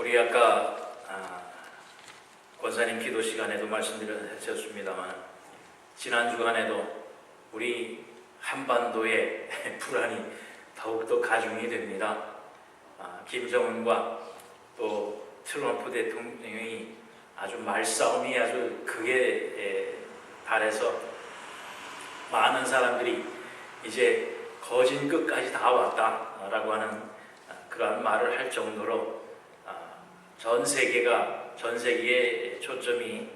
우리 아까 권사님 기도 시간에도 말씀드렸습니다만 지난 주간에도 우리 한반도의 불안이 더욱더 가중이 됩니다. 김정은과 또 트럼프 대통령이 아주 말싸움이 아주 극에 달해서 많은 사람들이 이제 거진 끝까지 다 왔다라고 하는 그러한 말을 할 정도로 전 세계의 초점이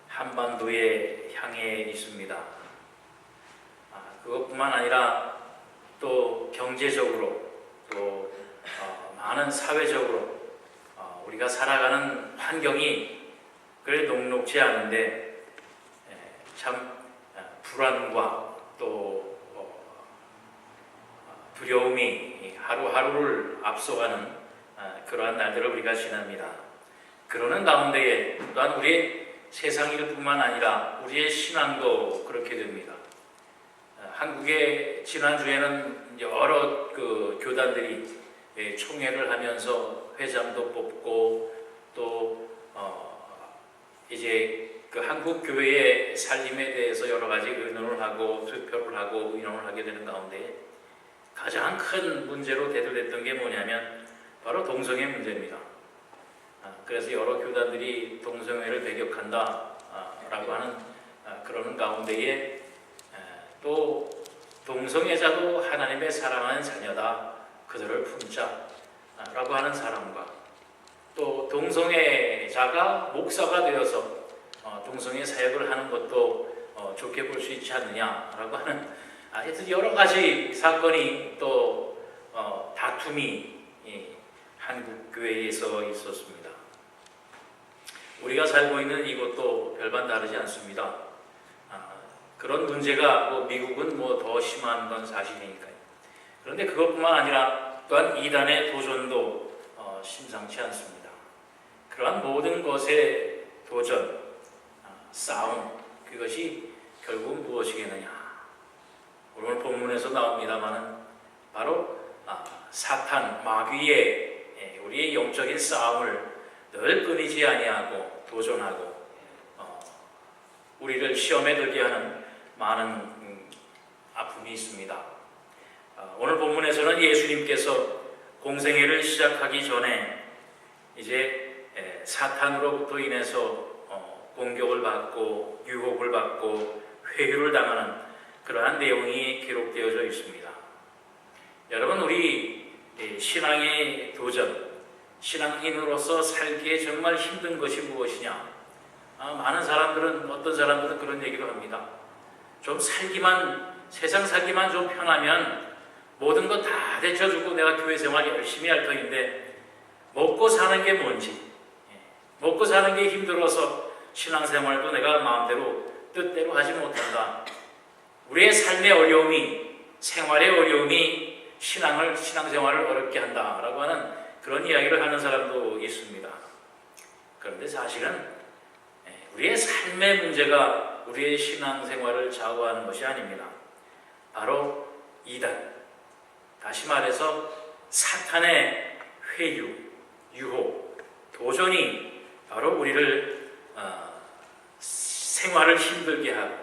한반도에 향해 있습니다. 그것뿐만 아니라 또 경제적으로 또 많은 사회적으로 우리가 살아가는 환경이 그래 녹록지 않은데 참 불안과 또 두려움이 하루하루를 앞서가는 그러한 날들을 우리가 지납니다. 그러는 가운데에 또한 우리의 세상일 뿐만 아니라 우리의 신앙도 그렇게 됩니다. 한국의 지난주에는 여러 교단들이 총회를 하면서 회장도 뽑고 또 이제 그 한국 교회의 살림에 대해서 여러 가지 의논을 하고 투표를 하고 의논을 하게 되는 가운데 가장 큰 문제로 대두됐던 게 뭐냐면 바로 동성애 문제입니다. 그래서 여러 교단들이 동성애를 배격한다 라고 하는 그러는 가운데에 또 동성애자도 하나님의 사랑하는 자녀다, 그들을 품자 라고 하는 사람과 또 동성애자가 목사가 되어서 동성애 사역을 하는 것도 좋게 볼 수 있지 않느냐라고 하는 하여튼 여러 가지 사건이 또 다툼이 한국 교회에서 있었습니다. 우리가 살고 있는 이곳도 별반 다르지 않습니다. 그런 문제가 미국은 더 심한 건 사실이니까요. 그런데 그것뿐만 아니라 또한 이단의 도전도 심상치 않습니다. 그러한 모든 것의 도전, 싸움, 그것이 결국은 무엇이겠느냐? 오늘 본문에서 나옵니다마는 바로 사탄, 마귀의 우리의 영적인 싸움을 늘 끊이지 아니하고 도전하고 우리를 시험에 들게 하는 많은 아픔이 있습니다. 오늘 본문에서는 예수님께서 공생애를 시작하기 전에 이제 사탄으로부터 인해서 공격을 받고 유혹을 받고 회유를 당하는 그러한 내용이 기록되어져 있습니다. 여러분, 우리 신앙의 도전, 신앙인으로서 살기에 정말 힘든 것이 무엇이냐? 많은 사람들은, 어떤 사람들은 그런 얘기를 합니다. 좀 세상 살기만 좀 편하면 모든 거 다 되쳐주고 내가 교회 생활 열심히 할 터인데 먹고 사는 게 뭔지, 먹고 사는 게 힘들어서 신앙생활도 내가 마음대로 뜻대로 하지 못한다. 우리의 삶의 어려움이, 생활의 어려움이 신앙생활을 어렵게 한다라고 하는 그런 이야기를 하는 사람도 있습니다. 그런데 사실은 우리의 삶의 문제가 우리의 신앙생활을 좌우하는 것이 아닙니다. 바로 이단, 다시 말해서 사탄의 회유, 유혹, 도전이 바로 우리를 생활을 힘들게 하고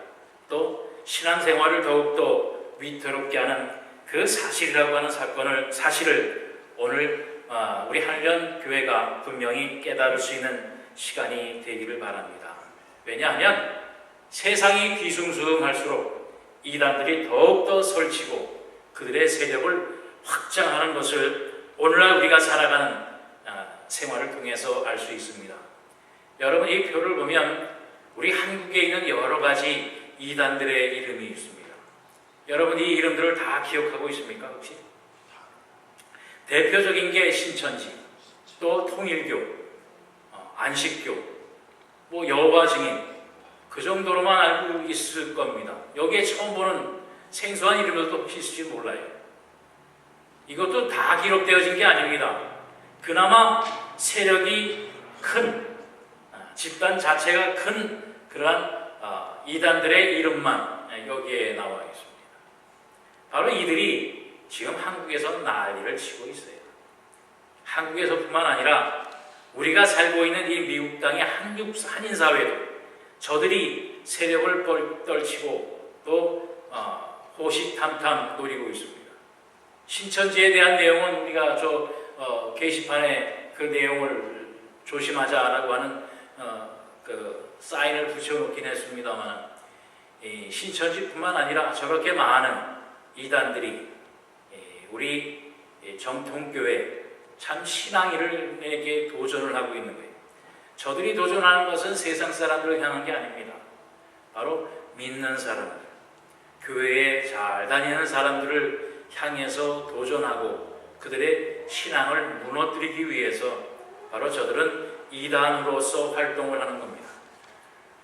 또 신앙생활을 더욱더 위태롭게 하는 그 사실이라고 하는 사실을 오늘 우리 한련 교회가 분명히 깨달을 수 있는 시간이 되기를 바랍니다. 왜냐하면 세상이 뒤숭숭할수록 이단들이 더욱더 설치고 그들의 세력을 확장하는 것을 오늘날 우리가 살아가는 생활을 통해서 알 수 있습니다. 여러분, 이 표를 보면 우리 한국에 있는 여러 가지 이단들의 이름이 있습니다. 여러분, 이 이름들을 다 기억하고 있습니까? 혹시? 대표적인 게 신천지, 또 통일교, 안식교, 여호와 증인, 그 정도로만 알고 있을 겁니다. 여기에 처음 보는 생소한 이름들도 혹시 있을지 몰라요. 이것도 다 기록되어진 게 아닙니다. 그나마 세력이 큰 집단 자체가 큰 그러한 이단들의 이름만 여기에 나와 있습니다. 바로 이들이 지금 한국에서 난리를 치고 있어요. 한국에서뿐만 아니라 우리가 살고 있는 이 미국 땅의 한인 사회도 저들이 세력을 떨치고 또 호시탐탐 노리고 있습니다. 신천지에 대한 내용은 우리가 게시판에 그 내용을 조심하자라고 하는 그 사인을 붙여놓긴 했습니다만, 신천지뿐만 아니라 저렇게 많은 이단들이 우리 정통교회 참 신앙인에게 도전을 하고 있는 거예요. 저들이 도전하는 것은 세상 사람들을 향한 게 아닙니다. 바로 믿는 사람들, 교회에 잘 다니는 사람들을 향해서 도전하고 그들의 신앙을 무너뜨리기 위해서 바로 저들은 이단으로서 활동을 하는 겁니다.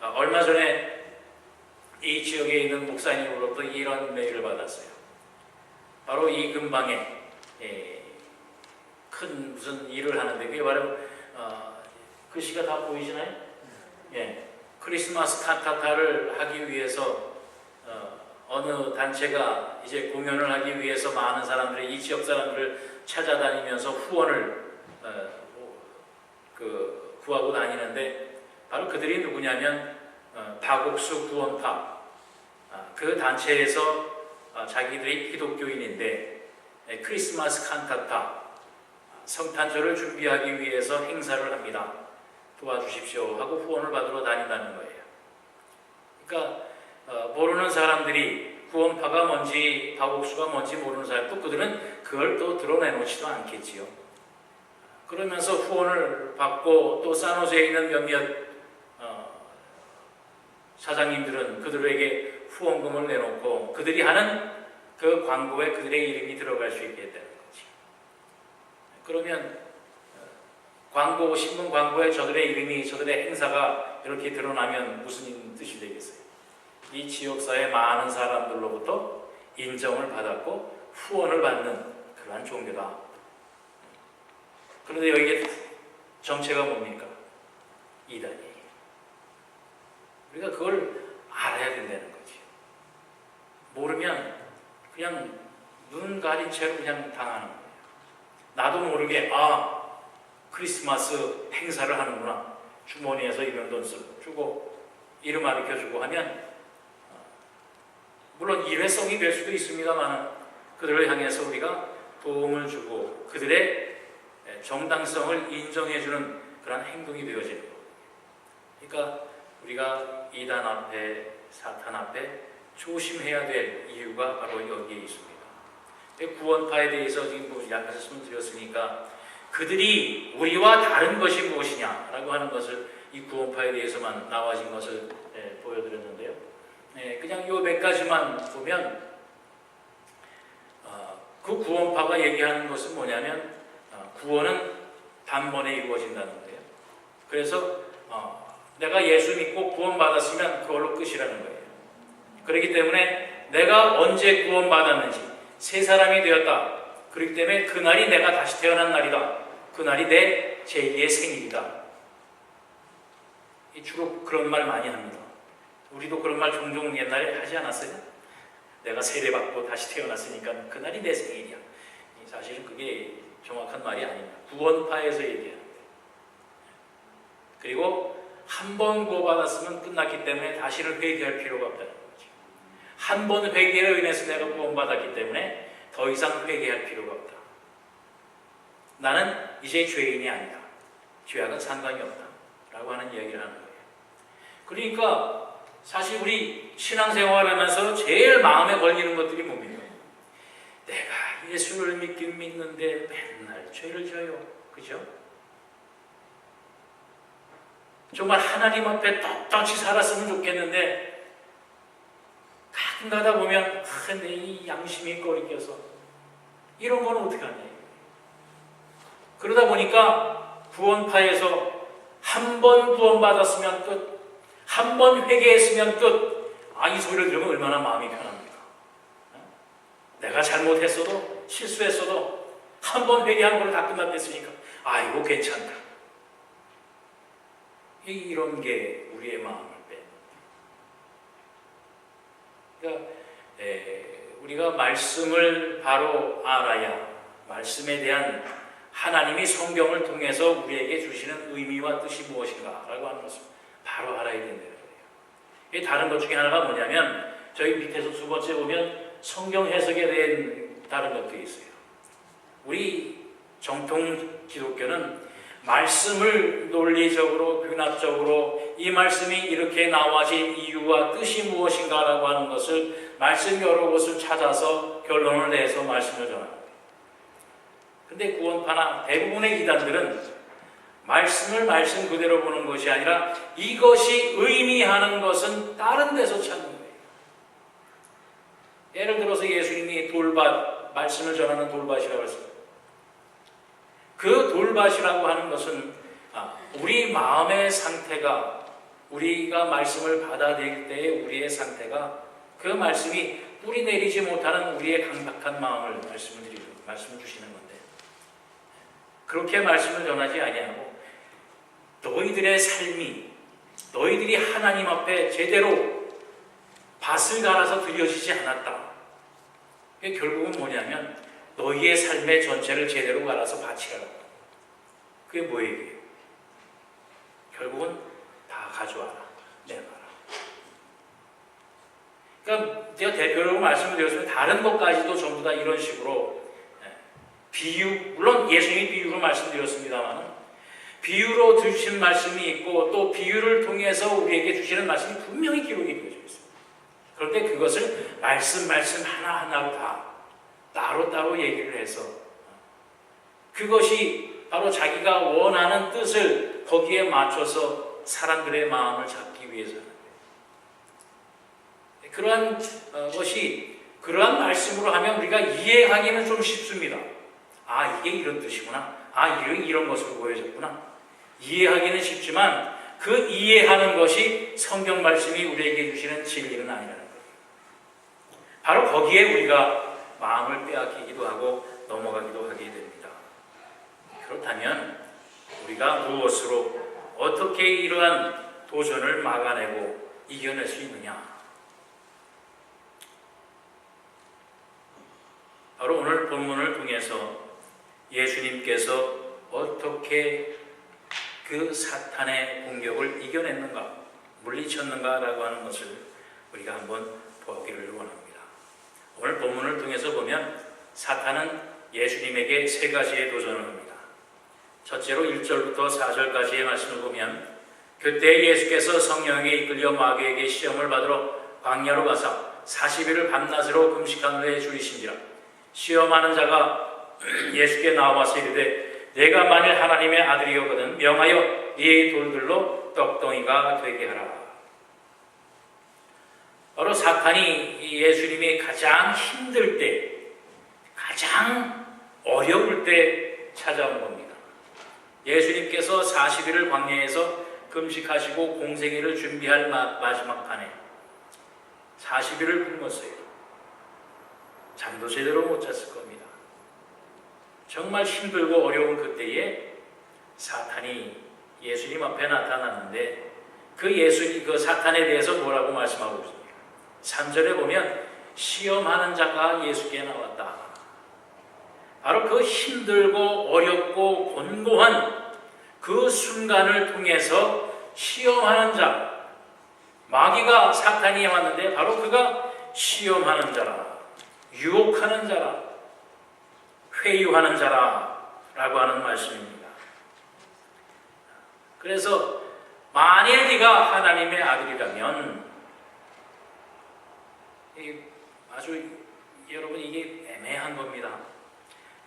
얼마 전에 이 지역에 있는 목사님으로부터 이런 메일을 받았어요. 바로 이 근방에 큰 무슨 일을 하는데, 그게 바로 글씨가 다 보이시나요? 크리스마스 칸타타를 하기 위해서 어느 단체가 이제 공연을 하기 위해서 많은 사람들이 이 지역 사람들을 찾아다니면서 후원을 구하고 다니는데, 바로 그들이 누구냐면 박옥수 구원파, 그 단체에서 자기들이 기독교인인데 크리스마스 칸타타 성탄절을 준비하기 위해서 행사를 합니다. 도와주십시오 하고 후원을 받으러 다닌다는 거예요. 그러니까 모르는 사람들이 구원파가 뭔지 박옥수가 뭔지 모르는 사람, 또 그들은 그걸 또 드러내놓지도 않겠지요. 그러면서 후원을 받고 또 산호세에 있는 몇몇 사장님들은 그들에게 후원금을 내놓고 그들이 하는 그 광고에 그들의 이름이 들어갈 수 있게 했다는 거지. 그러면 신문 광고에 저들의 이름이, 저들의 행사가 이렇게 드러나면 무슨 뜻이 되겠어요? 이 지역사회 많은 사람들로부터 인정을 받았고 후원을 받는 그러한 종교다. 그런데 여기에 정체가 뭡니까? 이단이에요. 우리가 그걸 알아야 된다는 거지. 모르면 그냥 눈 가린 채로 그냥 당하는 거예요. 나도 모르게 크리스마스 행사를 하는구나. 주머니에서 이런 돈 주고 이름 가르쳐주고 하면 물론 일회성이 될 수도 있습니다만 그들을 향해서 우리가 도움을 주고 그들의 정당성을 인정해주는 그런 행동이 되어지는 거예요. 그러니까 우리가 이단 앞에, 사탄 앞에 조심해야 될 이유가 바로 여기에 있습니다. 구원파에 대해서 지금 약간 말씀드렸으니까 그들이 우리와 다른 것이 무엇이냐라고 하는 것을 이 구원파에 대해서만 나와진 것을 보여드렸는데요. 그냥 요 몇 가지만 보면 그 구원파가 얘기하는 것은 뭐냐면 구원은 단번에 이루어진다는 거예요. 그래서 내가 예수 믿고 구원받았으면 그걸로 끝이라는 거예요. 그렇기 때문에 내가 언제 구원받았는지 새 사람이 되었다. 그렇기 때문에 그날이 내가 다시 태어난 날이다. 그날이 내 제2의 생일이다. 주로 그런 말 많이 합니다. 우리도 그런 말 종종 옛날에 하지 않았어요? 내가 세례받고 다시 태어났으니까 그날이 내 생일이야. 사실은 그게 정확한 말이 아닙니다. 구원파에서 얘기하는 거예요. 그리고 한 번 구원받았으면 끝났기 때문에 다시는 회개할 필요가 없다는 거죠. 한 번 회개로 인해서 내가 구원받았기 때문에 더 이상 회개할 필요가 없다. 나는 이제 죄인이 아니다. 죄악은 상관이 없다. 라고 하는 이야기를 하는 거예요. 그러니까 사실 우리 신앙생활을 하면서 제일 마음에 걸리는 것들이 뭡니까? 내가 예수를 믿긴 믿는데 맨날 죄를 져요. 그죠? 정말 하나님 앞에 떳떳이 살았으면 좋겠는데 가끔 가다 보면 내 이 양심이 꺼리껴서 이런 건 어떻게 하냐. 그러다 보니까 구원파에서 한 번 구원받았으면 끝, 한 번 회개했으면 끝. 이 소리를 들으면 얼마나 마음이 편합니까? 내가 잘못했어도 실수했어도 한 번 회개한 걸로 다 끝났댔으니까 이거 괜찮다. 이런 게 우리의 마음을 뺍니다. 그러니까 우리가 말씀을 바로 알아야 말씀에 대한 하나님이 성경을 통해서 우리에게 주시는 의미와 뜻이 무엇인가 라고 하는 것을 바로 알아야 된다는 거예요. 다른 것 중에 하나가 뭐냐면 저희 밑에서 두 번째 보면 성경 해석에 대한 다른 것들이 있어요. 우리 정통 기독교는 말씀을 논리적으로 귀납적으로 이 말씀이 이렇게 나와진 이유와 뜻이 무엇인가 라고 하는 것을 말씀 여러 곳을 찾아서 결론을 내서 말씀을 전합니다. 근데 구원파나 대부분의 이단들은 말씀을 말씀 그대로 보는 것이 아니라 이것이 의미하는 것은 다른 데서 찾는 거예요. 예를 들어서 예수님이 돌밭, 말씀을 전하는 돌밭이라고 했습니다. 그 돌밭이라고 하는 것은 우리 마음의 상태가, 우리가 말씀을 받아들일 때의 우리의 상태가 그 말씀이 뿌리 내리지 못하는 우리의 강박한 마음을 말씀을 주시는 건데, 그렇게 말씀을 전하지 아니하고 너희들의 삶이, 너희들이 하나님 앞에 제대로 밭을 갈아서 드려지지 않았다. 이게 결국은 뭐냐면 너희의 삶의 전체를 제대로 갈아서 바치라고. 그게 뭐예요? 결국은 다 가져와라, 내놔라. 그러니까 제가 대표적으로 말씀을 드렸으면 다른 것까지도 전부 다 이런 식으로 비유, 물론 예수님이 비유로 말씀드렸습니다만 비유로 주신 말씀이 있고 또 비유를 통해서 우리에게 주시는 말씀이 분명히 기록이 되어져 있습니다. 그런데 그것을 말씀 하나하나로 다 따로따로 얘기를 해서 그것이 바로 자기가 원하는 뜻을 거기에 맞춰서 사람들의 마음을 잡기 위해서 하는 거예요. 그러한 것이, 그러한 말씀으로 하면 우리가 이해하기는 좀 쉽습니다. 아, 이게 이런 뜻이구나. 아, 이런 것으로 보여졌구나. 이해하기는 쉽지만 그 이해하는 것이 성경 말씀이 우리에게 주시는 진리는 아니라는 거예요. 바로 거기에 우리가 마음을 빼앗기기도 하고 넘어가기도 하게 됩니다. 그렇다면 우리가 무엇으로 어떻게 이러한 도전을 막아내고 이겨낼 수 있느냐? 바로 오늘 본문을 통해서 예수님께서 어떻게 그 사탄의 공격을 이겨냈는가, 물리쳤는가라고 하는 것을 우리가 한번 보기를 원합니다. 오늘 본문을 통해서 보면 사탄은 예수님에게 세 가지의 도전을 합니다. 첫째로 1절부터 4절까지의 말씀을 보면 그때 예수께서 성령에게 이끌려 마귀에게 시험을 받으러 광야로 가사 40일을 밤낮으로 금식한 후에 죽이신지라. 시험하는 자가 예수께 나와서 이르되 내가 만일 하나님의 아들이었거든 명하여 이 돌들로 떡덩이가 되게 하라. 바로 사탄이 예수님이 가장 힘들 때, 가장 어려울 때 찾아온 겁니다. 예수님께서 40일을 광야에서 금식하시고 공생애를 준비할 마지막 판에 40일을 굶었어요. 잠도 제대로 못 잤을 겁니다. 정말 힘들고 어려운 그때에 사탄이 예수님 앞에 나타났는데 그 사탄에 대해서 뭐라고 말씀하고 있습니까? 3절에 보면 시험하는 자가 예수께 나왔다. 바로 그 힘들고 어렵고 곤고한 그 순간을 통해서 시험하는 자, 마귀가 사탄이 왔는데 바로 그가 시험하는 자라, 유혹하는 자라, 회유하는 자라라고 하는 말씀입니다. 그래서 만일 네가 하나님의 아들이라면, 아주 여러분 이게 애매한 겁니다.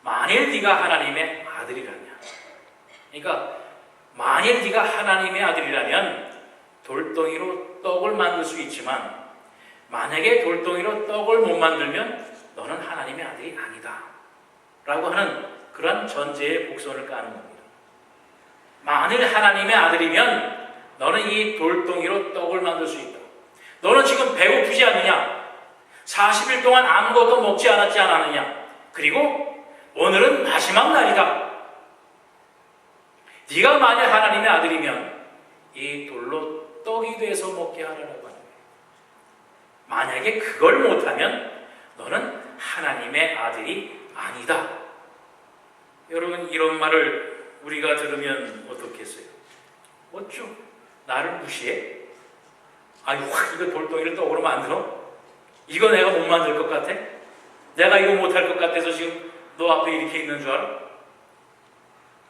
만일 네가 하나님의 아들이라면, 그러니까 만일 네가 하나님의 아들이라면 돌덩이로 떡을 만들 수 있지만 만약에 돌덩이로 떡을 못 만들면 너는 하나님의 아들이 아니다 라고 하는 그런 전제의 곡선을 까는 겁니다. 만일 하나님의 아들이면 너는 이 돌덩이로 떡을 만들 수 있다. 너는 지금 배고프지 않느냐? 40일 동안 아무것도 먹지 않았느냐? 그리고 오늘은 마지막 날이다. 네가 만약 하나님의 아들이면 이 돌로 떡이 돼서 먹게 하라고 하는 거예요. 만약에 그걸 못하면 너는 하나님의 아들이 아니다 여러분, 이런 말을 우리가 들으면 어떻겠어요? 어쭈? 나를 무시해? 아유, 확 이거 돌덩이를 떠오르면 안 들어? 이거 내가 못 만들 것 같아? 내가 이거 못할 것 같아서 지금 너 앞에 이렇게 있는 줄 알아?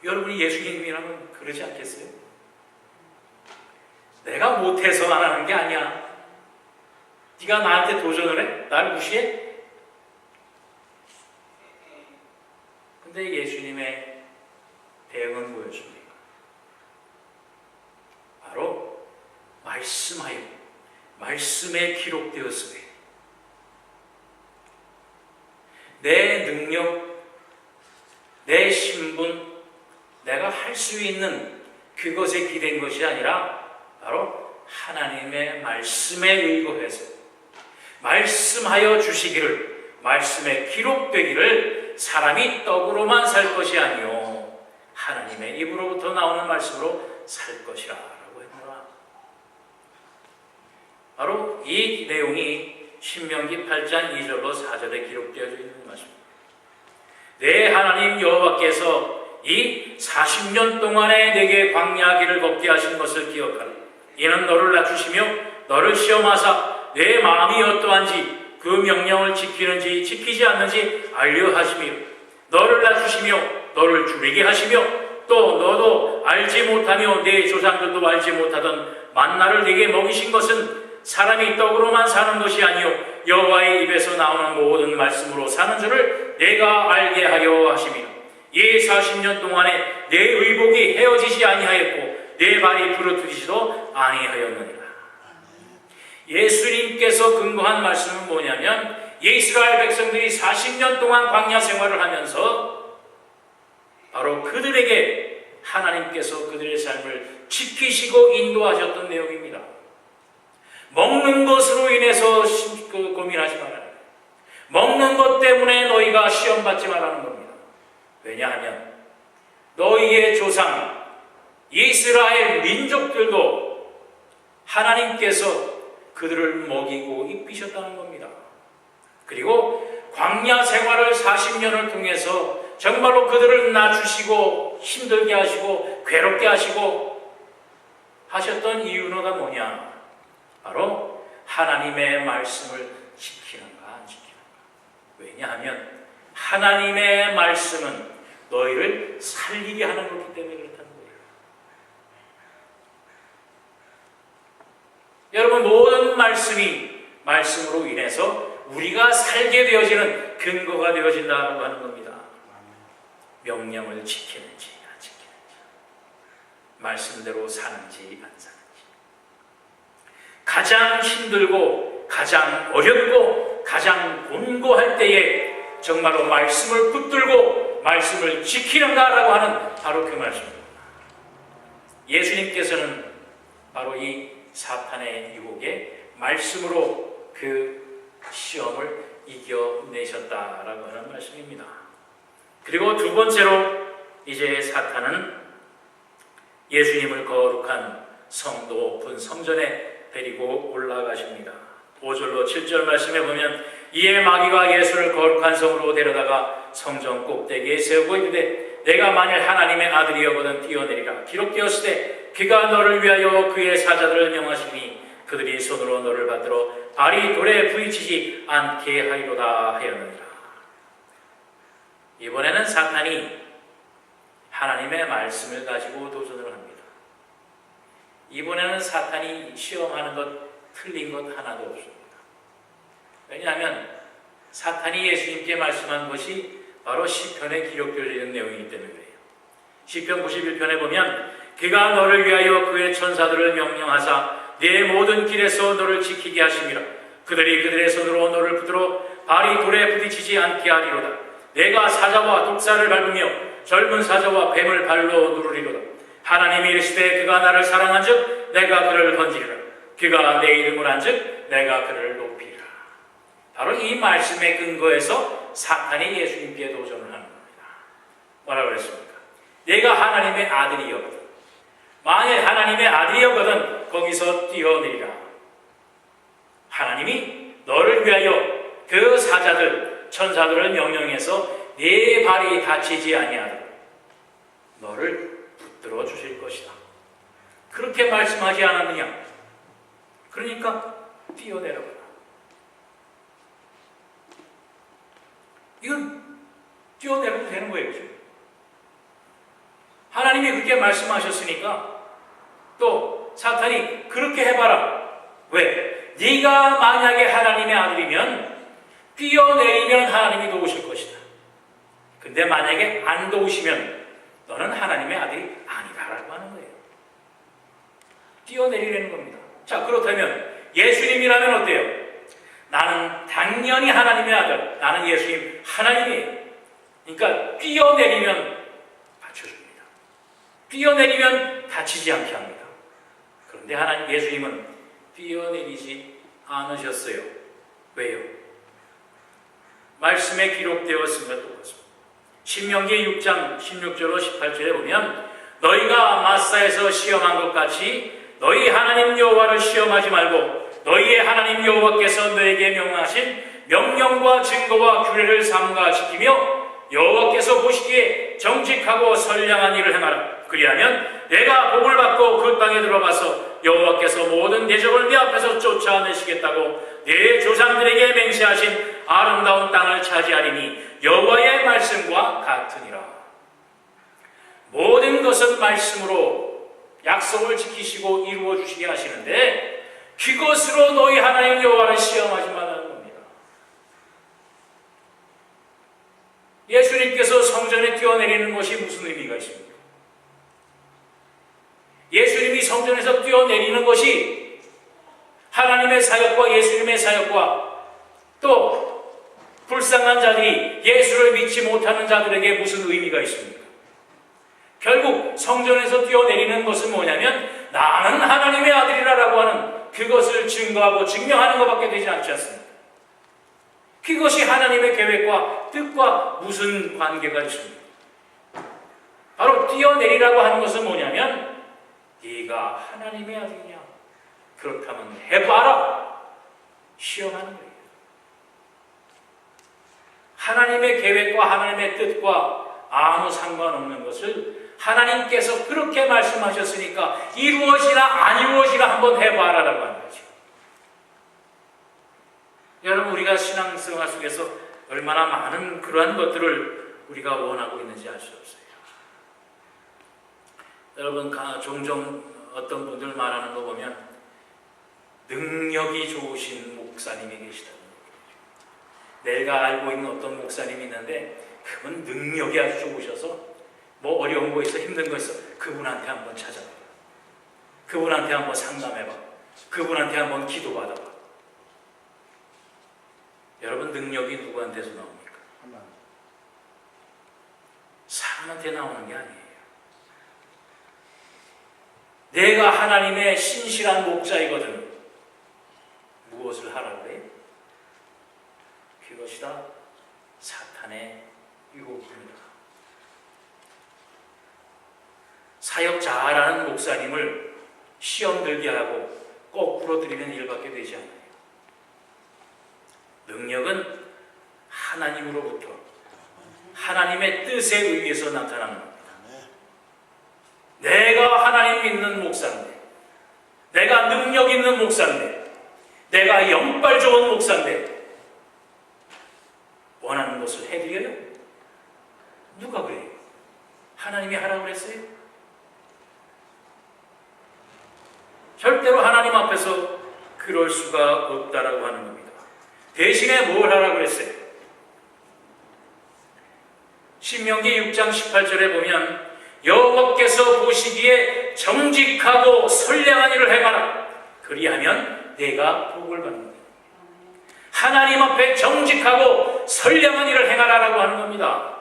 여러분이 예수님이라면 그러지 않겠어요? 내가 못해서 안 하는 게 아니야. 네가 나한테 도전을 해? 나를 무시해? 근데 예수님의 대응은 뭐였습니까? 바로 말씀하여 말씀에 기록되었으되 내 능력, 내 신분, 내가 할 수 있는 그것에 기댄 것이 아니라 바로 하나님의 말씀에 의거해서 말씀하여 주시기를, 말씀에 기록되기를 사람이 떡으로만 살 것이 아니요 하나님의 입으로부터 나오는 말씀으로 살 것이라 라고 했노라. 바로 이 내용이 신명기 8장 2절로 4절에 기록되어 있는 말씀입니다. 내 하나님 여호와께서 이 40년 동안에 내게 광야 길을 걷게 하신 것을 기억하라. 이는 너를 낮추시며 너를 시험하사 내 마음이 어떠한지 그 명령을 지키는지 지키지 않는지 알려 하시며 너를 낮추시며 너를 줄이게 하시며 또 너도 알지 못하며 내 조상들도 알지 못하던 만나를 네게 먹이신 것은 사람이 떡으로만 사는 것이 아니요 여호와의 입에서 나오는 모든 말씀으로 사는 줄을 내가 알게 하려 하심이라. 이 40년 동안에 내 의복이 헤어지지 아니하였고 내 발이 부르트지도 아니하였느니라. 예수님께서 근거한 말씀은 뭐냐면 이스라엘 백성들이 40년 동안 광야 생활을 하면서 바로 그들에게 하나님께서 그들의 삶을 지키시고 인도하셨던 내용입니다. 먹는 것으로 인해서 고민하지 말아라. 먹는 것 때문에 너희가 시험받지 말라는 겁니다. 왜냐하면 너희의 조상 이스라엘 민족들도 하나님께서 그들을 먹이고 입히셨다는 겁니다. 그리고 광야 생활을 40년을 통해서 정말로 그들을 낮추시고 힘들게 하시고 괴롭게 하시고 하셨던 이유가 뭐냐? 바로 하나님의 말씀을 지키는가 안 지키는가. 왜냐하면 하나님의 말씀은 너희를 살리게 하는 것이기 때문에 그렇다는 거예요. 여러분, 모든 말씀이 말씀으로 인해서 우리가 살게 되어지는 근거가 되어진다고 하는 겁니다. 명령을 지키는지 안 지키는지, 말씀대로 사는지 안 사는지. 가장 힘들고 가장 어렵고 가장 곤고할 때에 정말로 말씀을 붙들고 말씀을 지키는가라고 하는 바로 그 말씀입니다. 예수님께서는 바로 이 사탄의 유혹에 말씀으로 그 시험을 이겨내셨다라고 하는 말씀입니다. 그리고 두 번째로 이제 사탄은 예수님을 거룩한 성도 높은 성전에 데리고 올라가십니다. 5절로 7절 말씀에 보면 이에 마귀가 예수를 거룩한 성으로 데려다가 성전 꼭대기에 세우고 이르되 내가 만일 하나님의 아들이여거든 뛰어내리라. 기록되었으되 그가 너를 위하여 그의 사자들을 명하시니 그들이 손으로 너를 받들어 발이 돌에 부딪히지 않게 하리로다 하였느니라. 이번에는 사탄이 하나님의 말씀을 가지고 도전을 합니다. 이번에는 사탄이 시험하는 것 틀린 것 하나도 없습니다. 왜냐하면 사탄이 예수님께 말씀한 것이 바로 시편에 기록되어 있는 내용이기 때문에 그래요. 시편 91편에 보면 그가 너를 위하여 그의 천사들을 명령하사 네 모든 길에서 너를 지키게 하심이라. 그들이 그들의 손으로 너를 붙들어 발이 돌에 부딪히지 않게 하리로다. 내가 사자와 독사를 밟으며 젊은 사자와 뱀을 발로 누르리로다. 하나님이 이르시되 그가 나를 사랑한즉 내가 그를 건지리라. 그가 내 이름을 한즉 내가 그를 높이리라. 바로 이 말씀의 근거에서 사탄이 예수님께 도전을 하는 겁니다. 뭐라고 그랬습니까? 내가 하나님의 아들이었거든. 만일 하나님의 아들이었거든 거기서 뛰어내리라. 하나님이 너를 위하여 그 사자들 천사들을 명령해서 네 발이 다치지 아니하도록 너를 붙들어 주실 것이다. 그렇게 말씀하지 않았느냐? 그러니까 뛰어내려가라. 이건 뛰어내려도 되는 거예요. 그렇죠? 하나님이 그렇게 말씀하셨으니까 또 사탄이 그렇게 해봐라. 왜? 네가 만약에 하나님의 아들이면 뛰어내리면 하나님이 도우실 것이다. 근데 만약에 안 도우시면 너는 하나님의 아들이 아니다라고 하는 거예요. 뛰어내리려는 겁니다. 자, 그렇다면 예수님이라면 어때요? 나는 당연히 하나님의 아들, 나는 예수님 하나님이에요. 그러니까 뛰어내리면 받쳐줍니다. 뛰어내리면 다치지 않게 합니다. 그런데 하나님 예수님은 뛰어내리지 않으셨어요. 왜요? 말씀에 기록되었습니다. 똑같습니다. 신명기 6장 16절로 18절에 보면 너희가 마사에서 시험한 것 같이 너희 하나님 여호와를 시험하지 말고 너희의 하나님 여호와께서 너에게 명하신 명령과 증거와 규례를 삼가 지키며 여호와께서 보시기에 정직하고 선량한 일을 행하라. 그리하면 내가 복을 받고 그 땅에 들어가서 여호와께서 모든 대적을 네 앞에서 쫓아내시겠다고 네 조상들에게 맹세하신 아름다운 땅을 차지하리니 여호와의 말씀과 같으니라. 모든 것은 말씀으로 약속을 지키시고 이루어 주시게 하시는데 그것으로 너희 하나님 여호와를 시험하지 말라는 겁니다. 예수님께서 성전에 뛰어내리는 것이 무슨 의미가 있습니까? 예수님이 성전에서 뛰어내리는 것이 하나님의 사역과 예수님의 사역과 또 불쌍한 자들이 예수를 믿지 못하는 자들에게 무슨 의미가 있습니까? 결국 성전에서 뛰어내리는 것은 뭐냐면 나는 하나님의 아들이라고 하는 그것을 증거하고 증명하는 것밖에 되지 않지 않습니까? 그것이 하나님의 계획과 뜻과 무슨 관계가 있습니까? 바로 뛰어내리라고 하는 것은 뭐냐면 네가 하나님의 아들이냐? 그렇다면 해봐라. 시험하는 거예요. 하나님의 계획과 하나님의 뜻과 아무 상관없는 것을 하나님께서 그렇게 말씀하셨으니까 이루어지나 안 이루어지나 한번 해봐라라고 하는 거죠. 여러분, 우리가 신앙생활 속에서 얼마나 많은 그러한 것들을 우리가 원하고 있는지 알 수 없어요. 여러분, 종종 어떤 분들 말하는 거 보면 능력이 좋으신 목사님이 계시다는 거예요. 내가 알고 있는 어떤 목사님이 있는데 그분 능력이 아주 좋으셔서 뭐 어려운 거 있어, 힘든 거 있어, 그분한테 한번 찾아봐. 그분한테 한번 상담해봐. 그분한테 한번 기도받아봐. 여러분, 능력이 누구한테서 나옵니까? 사람한테 나오는 게 아니에요. 내가 하나님의 신실한 목자이거든. 무엇을 하라고 그래요? 그것이 다 사탄의 유혹입니다. 사역 잘하는 목사님을 시험 들게 하고 거꾸로 드리는 일밖에 되지 않아요. 능력은 하나님으로부터 하나님의 뜻에 의해서 나타나는 겁니다. 내가 하나님 믿는 목사인데, 내가 능력 있는 목사인데, 내가 영빨 좋은 목사인데 원하는 것을 해드려요? 누가 그래요? 하나님이 하라고 그랬어요? 절대로 하나님 앞에서 그럴 수가 없다라고 하는 겁니다. 대신에 뭘 하라고 그랬어요? 신명기 6장 18절에 보면 여호와께서 보시기에 정직하고 선량한 일을 행하라. 그리하면 내가 복을 받는다. 하나님 앞에 정직하고 선량한 일을 행하라라고 하는 겁니다.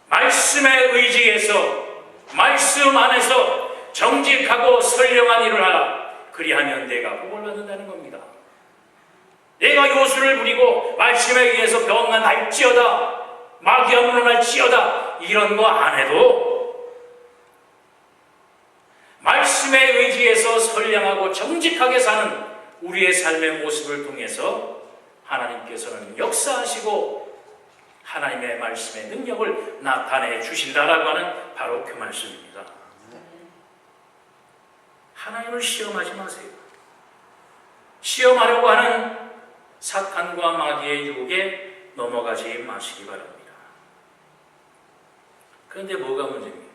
말씀에 의지해서 말씀 안에서 정직하고 선량한 일을 하라. 그리하면 내가 복을 받는다는 겁니다. 내가 요술을 부리고 말씀에 의해서 병만 날지어다, 마귀가 물러날지어다, 이런 거 안 해도 말씀에 의지해서 선량하고 정직하게 사는 우리의 삶의 모습을 통해서 하나님께서는 역사하시고 하나님의 말씀의 능력을 나타내 주신다라고 하는 바로 그 말씀입니다. 하나님을 시험하지 마세요. 시험하려고 하는 사탄과 마귀의 유혹에 넘어가지 마시기 바랍니다. 그런데 뭐가 문제입니까?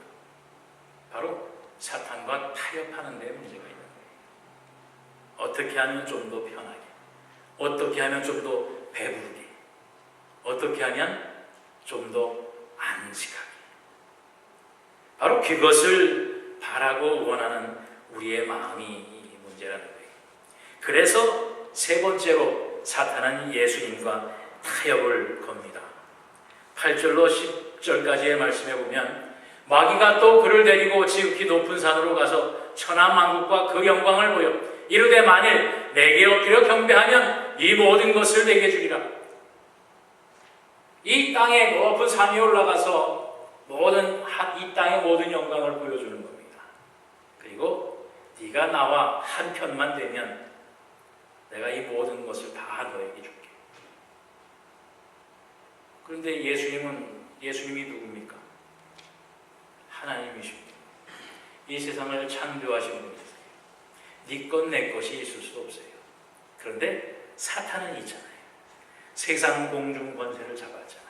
바로 사탄과 타협하는 데 문제가 있는 거예요. 어떻게 하면 좀 더 편하게, 어떻게 하면 좀 더 배부르게, 어떻게 하면 좀 더 안식하게. 바로 그것을 바라고 원하는 우리의 마음이 문제라는 거예요. 그래서 세 번째로 사탄은 예수님과 타협을 겁니다. 8절로 10절까지의 말씀에 보면 마귀가 또 그를 데리고 지극히 높은 산으로 가서 천하만국과 그 영광을 보여 이르되 만일 내게 엎드려 경배하면 이 모든 것을 내게 주리라. 이 땅에 높은 산에 올라가서 이 땅의 모든 영광을 보여주는 겁니다. 그리고 네가 나와 한 편만 되면 내가 이 모든 것을 다 너에게 줄게. 그런데 예수님이 누굽니까? 하나님이십니다. 이 세상을 창조하신 분이세요. 네 것 내 것이 있을 수 없어요. 그런데 사탄은 있잖아요. 세상 공중 권세를 잡았잖아요.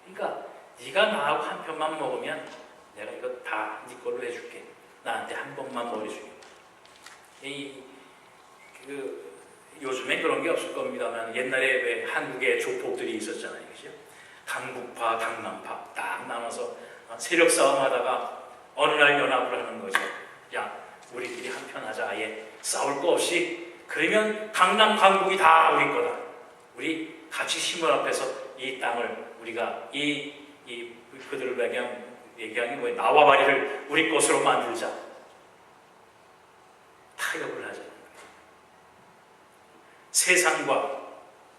그러니까 네가 나하고 한 편만 먹으면 내가 이거 다 네 걸로 해줄게. 나한테 한 번만 머리 숙여. 요즘에 그런 게 없을 겁니다만 옛날에 왜 한국에 조폭들이 있었잖아요. 그죠? 강북파, 강남파 딱 나눠서 세력 싸움하다가 어느 날 연합을 하는 거죠. 야, 우리끼리 한편 하자. 아예 싸울 거 없이. 그러면 강남, 강북이 다 우리 거다. 우리 같이 힘을 합해서 이 땅을 우리가 그들을 얘기하는 뭐예요? 나와바리를 우리 것으로 만들자. 타협을 하자. 세상과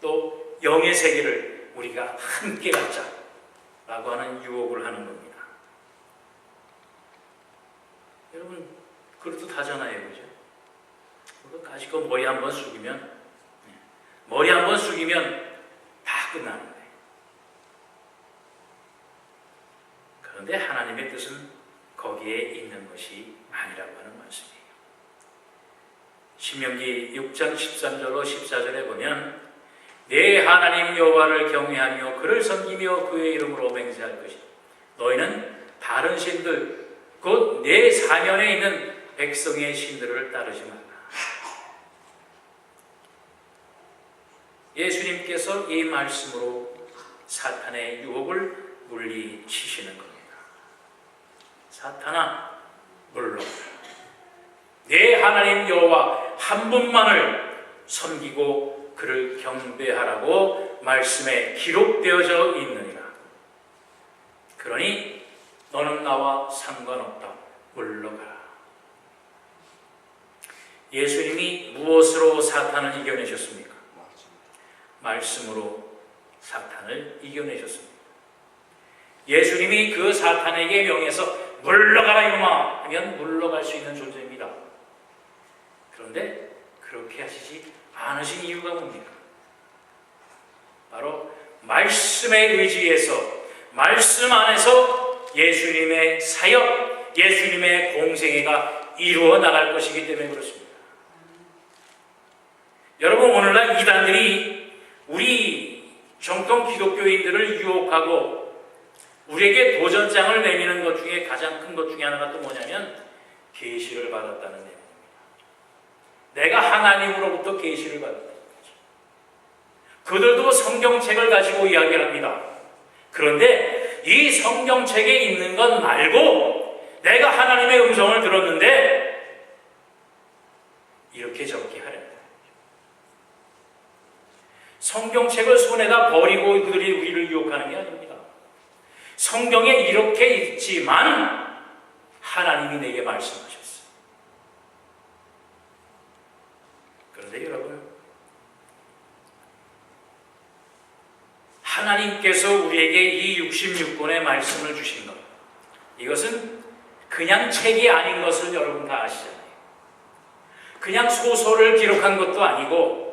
또 영의 세계를 우리가 함께 갖자라고 하는 유혹을 하는 겁니다. 여러분 그렇듯하잖아요, 그죠? 가지고 머리 한번 숙이면 다 끝나는 거예요. 그런데 하나님의 뜻은 거기에 있는 것이 아니라고 하는 말씀이에요. 신명기 6장 13절로 14절에 보면 내 하나님 여호와를 경외하며 그를 섬기며 그의 이름으로 맹세할 것이다. 너희는 다른 신들 곧 내 사면에 있는 백성의 신들을 따르지 말라. 예수님께서 이 말씀으로 사탄의 유혹을 물리치시는 겁니다. 사탄아, 물러가라. 내 하나님 여호와 한 분만을 섬기고 그를 경배하라고 말씀에 기록되어져 있느니라. 그러니 너는 나와 상관없다. 물러가라. 예수님이 무엇으로 사탄을 이겨내셨습니까? 말씀으로 사탄을 이겨내셨습니다. 예수님이 그 사탄에게 명해서 물러가라 이놈아 하면 물러갈 수 있는 존재입니다. 그런데 그렇게 하시지 않으신 이유가 뭡니까? 바로 말씀에 의지해서 말씀 안에서 예수님의 사역, 예수님의 공생애가 이루어 나갈 것이기 때문에 그렇습니다. 여러분, 오늘날 이단들이 우리 정통 기독교인들을 유혹하고 우리에게 도전장을 내미는 것 중에 가장 큰 것 중에 하나가 또 뭐냐면 계시를 받았다는 내용입니다. 내가 하나님으로부터 계시를 받았다는 거죠. 그들도 성경책을 가지고 이야기를 합니다. 그런데 이 성경책에 있는 것 말고 내가 하나님의 음성을 들었는데 이렇게 적게 하려는 거예요. 성경책을 손에다 버리고 그들이 우리를 유혹하는 게 아닙니다. 성경에 이렇게 있지만 하나님이 내게 말씀하셨어요. 그런데 여러분, 하나님께서 우리에게 이 66권의 말씀을 주신 것, 이것은 그냥 책이 아닌 것을 여러분 다 아시잖아요. 그냥 소설을 기록한 것도 아니고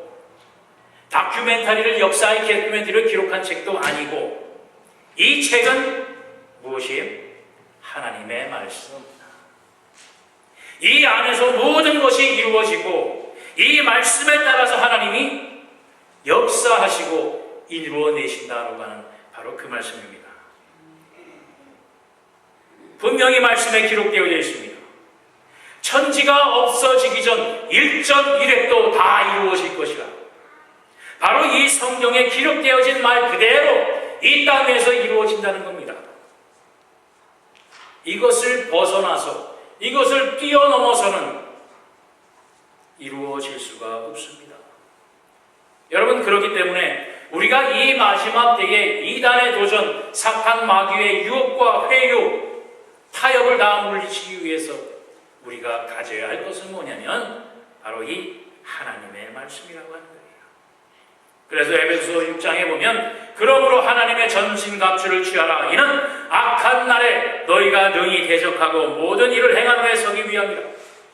다큐멘터리를 역사의 다큐멘터리를 기록한 책도 아니고 이 책은 무엇이에요? 하나님의 말씀입니다. 이 안에서 모든 것이 이루어지고 이 말씀에 따라서 하나님이 역사하시고 이루어내신다라고 하는 바로 그 말씀입니다. 분명히 말씀에 기록되어 있습니다. 천지가 없어지기 전 일전일획도 다 이루어질 것이라. 바로 이 성경에 기록되어진 말 그대로 이 땅에서 이루어진다는 겁니다. 이것을 벗어나서 이것을 뛰어넘어서는 이루어질 수가 없습니다. 여러분, 그렇기 때문에 우리가 이 마지막 때에 이단의 도전, 사탄 마귀의 유혹과 회유, 타협을 다 물리치기 위해서 우리가 가져야 할 것은 뭐냐면 바로 이 하나님의 말씀이라고 하는 거예요. 그래서 에베소서 6장에 보면 그러므로 하나님의 전신갑주를 취하라. 이는 악한 날에 너희가 능히 대적하고 모든 일을 행한 후에 서기 위함이라.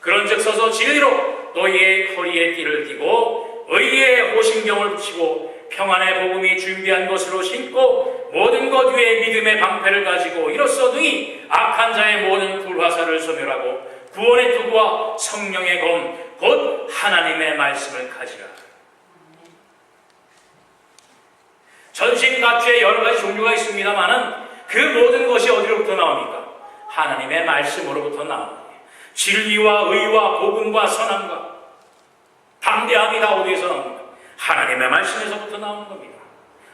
그런즉 서서 진리로 너희의 허리에 띠를 띠고 의의 호신경을 붙이고 평안의 복음이 준비한 것으로 신고 모든 것 위에 믿음의 방패를 가지고 이로써 능히 악한 자의 모든 불화살을 소멸하고 구원의 투구와 성령의 검 곧 하나님의 말씀을 가지라. 전신갑주에 여러 가지 종류가 있습니다만은 그 모든 것이 어디로부터 나옵니까? 하나님의 말씀으로부터 나옵니다. 진리와 의와 복음과 선함과 담대함이 다 어디에서 나옵니까? 하나님의 말씀에서부터 나오는 겁니다.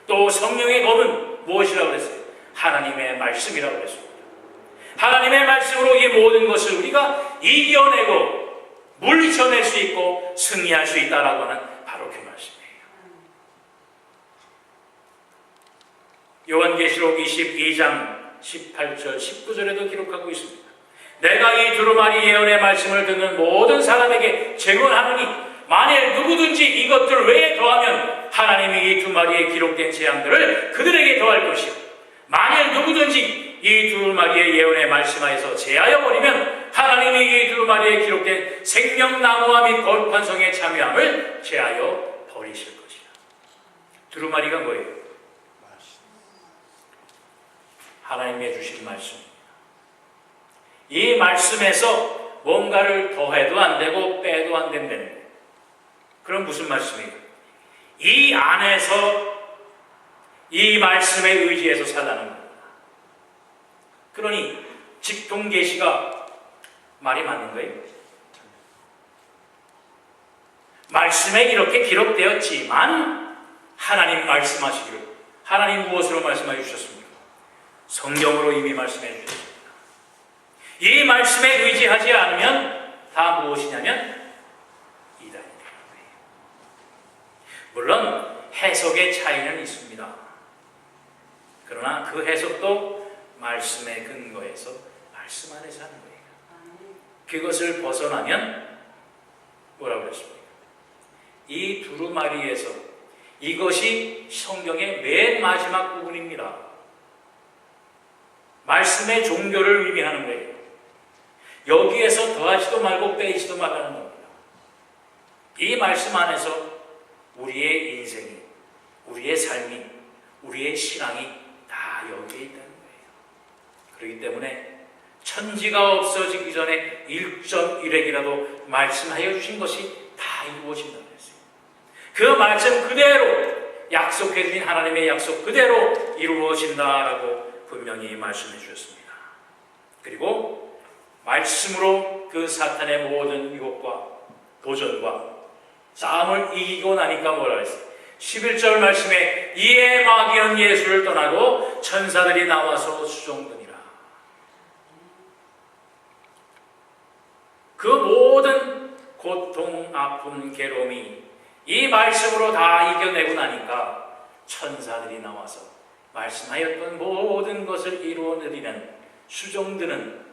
또 성령의 검은 무엇이라고 그랬어요? 하나님의 말씀이라고 그랬습니다. 하나님의 말씀으로 이 모든 것을 우리가 이겨내고 물리쳐낼 수 있고 승리할 수 있다라고 하는 바로 그 말씀이에요. 요한계시록 22장 18절 19절에도 기록하고 있습니다. 내가 이 두루마리 예언의 말씀을 듣는 모든 사람에게 증언하노니 만일 누구든지 이것들 외에 더하면 하나님이 이 두 마리에 기록된 재앙들을 그들에게 더할 것이요 만일 누구든지 이 두 마리의 예언에 말씀하여서 제하여 버리면 하나님이 이 두 마리에 기록된 생명나무와 및 거룩한 성에 참여함을 제하여 버리실 것이다. 두루마리가 뭐예요? 하나님의 주신 말씀입니다. 이 말씀에서 뭔가를 더해도 안 되고 빼도 안 된다는 거예요. 그럼 무슨 말씀이에요? 이 안에서 이 말씀에 의지해서 살라는 겁니다. 그러니 직통계시가 말이 맞는 거예요. 말씀에 이렇게 기록되었지만 하나님 말씀하시기를 하나님 무엇으로 말씀해 주셨습니까? 성경으로 이미 말씀해 주셨습니다. 이 말씀에 의지하지 않으면 다 무엇이냐면 이단이 되는 거예요. 물론 해석의 차이는 있습니다. 그러나 그 해석도 말씀의 근거에서 말씀 안에서 하는 거예요. 그것을 벗어나면 뭐라고 그랬습니까? 이 두루마리에서 이것이 성경의 맨 마지막 부분입니다. 말씀의 종교를 의미하는 거예요. 여기에서 더하지도 말고 빼지도 말라는 겁니다. 이 말씀 안에서 우리의 인생이, 우리의 삶이, 우리의 신앙이 다 여기에 있다는 거예요. 그렇기 때문에 천지가 없어지기 전에 1.1핵이라도 말씀하여 주신 것이 다 이루어진다고 했어요. 그 말씀 그대로 약속해 주신 하나님의 약속 그대로 이루어진다라고 분명히 말씀해 주셨습니다. 그리고 말씀으로 그 사탄의 모든 유혹과 도전과 싸움을 이기고 나니까 뭐라 했어요? 11절 말씀에 이에 마귀는 예수를 떠나고 천사들이 나와서 수종드니라. 그 모든 고통, 아픔, 괴로움이 이 말씀으로 다 이겨내고 나니까 천사들이 나와서 말씀하였던 모든 것을 이루어내리는 수종드는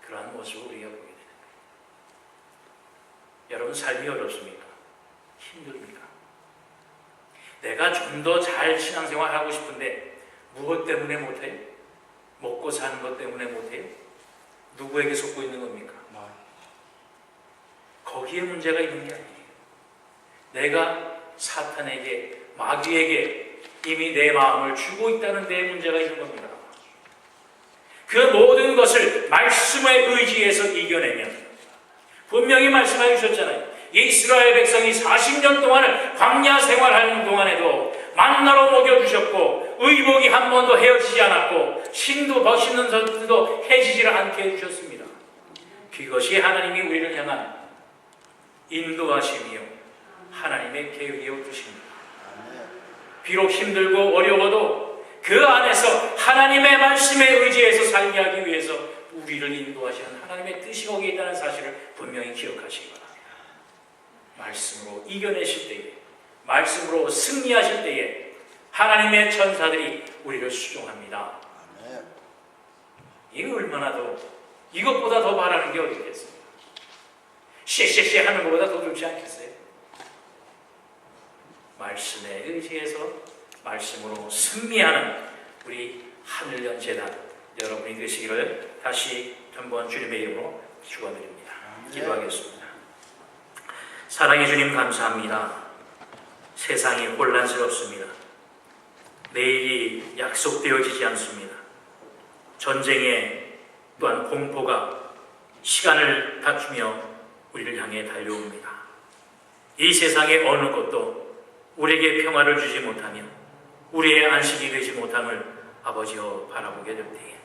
그러한 모습을 우리가 보게 되는 거예요. 여러분, 삶이 어렵습니까? 힘듭니까? 내가 좀 더 잘 신앙생활 하고 싶은데 무엇 때문에 못해요? 먹고 사는 것 때문에 못해요? 누구에게 속고 있는 겁니까? 거기에 문제가 있는 게 아니에요. 내가 사탄에게 마귀에게 이미 내 마음을 주고 있다는 데 문제가 있는 겁니다. 그 모든 것을 말씀의 의지에서 이겨내면, 분명히 말씀해 주셨잖아요. 이스라엘 백성이 40년 동안을 광야 생활하는 동안에도 만나로 먹여주셨고, 의복이 한 번도 헤어지지 않았고, 신도 벗는 것도 해지지를 않게 해주셨습니다. 그것이 하나님이 우리를 향한 인도하심이요 하나님의 계획이요 뜻입니다. 비록 힘들고 어려워도 그 안에서 하나님의 말씀에 의지해서 살게 하기 위해서 우리를 인도하시는 하나님의 뜻이 거기에 있다는 사실을 분명히 기억하시기 바랍니다. 말씀으로 이겨내실 때에, 말씀으로 승리하실 때에 하나님의 천사들이 우리를 수종합니다. 이거 얼마나 더, 이것보다 더 바라는 게 어디 있겠습니까? 쎄쎄쎄 하는 것보다 더 좋지 않겠어요? 말씀에 의지해서 말씀으로 승리하는 우리 하늘연재단 여러분이 되시기를 다시 한번 주님의 이름으로 축원드립니다. 기도하겠습니다. 사랑의 주님 감사합니다. 세상이 혼란스럽습니다. 내일이 약속되어지지 않습니다. 전쟁에 또한 공포가 시간을 다투며 우리를 향해 달려옵니다. 이 세상의 어느 것도 우리에게 평화를 주지 못하며 우리의 안식이 되지 못함을 아버지여 바라보게 될 때에,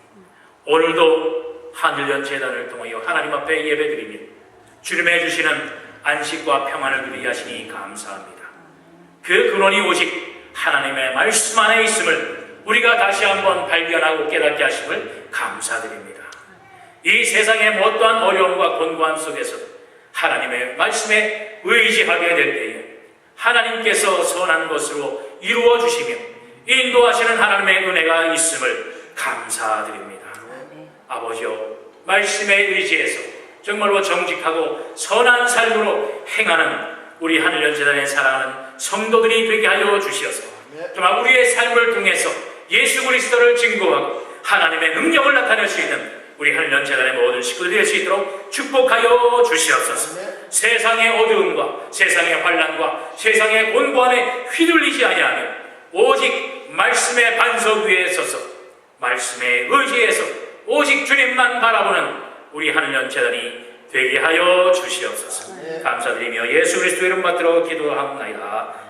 오늘도 하늘연재단을 통하여 하나님 앞에 예배드리며 주님의 주시는 안식과 평안을 누리게 하시니 감사합니다. 그 근원이 오직 하나님의 말씀 안에 있음을 우리가 다시 한번 발견하고 깨닫게 하심을 감사드립니다. 이 세상의 어떠한 어려움과 곤고함 속에서 하나님의 말씀에 의지하게 될 때에 하나님께서 선한 것으로 이루어 주시며 인도하시는 하나님의 은혜가 있음을 감사드립니다. 아버지여, 말씀에 의지해서 정말로 정직하고 선한 삶으로 행하는 우리 하늘연재단에 사랑하는 성도들이 되게 하여 주시어서 정말 우리의 삶을 통해서 예수 그리스도를 증거하고 하나님의 능력을 나타낼 수 있는 우리 하늘연재단의 모든 식구들이 될 수 있도록 축복하여 주시옵소서. 세상의 어두움과 세상의 환난과 세상의 곤고함에 휘둘리지 아니하며 오직 말씀의 반석 위에 서서 말씀에 의지해서 오직 주님만 바라보는 우리 하늘연재단이 되게 하여 주시옵소서. 감사드리며 예수 그리스도 이름 받들어 기도하옵나이다.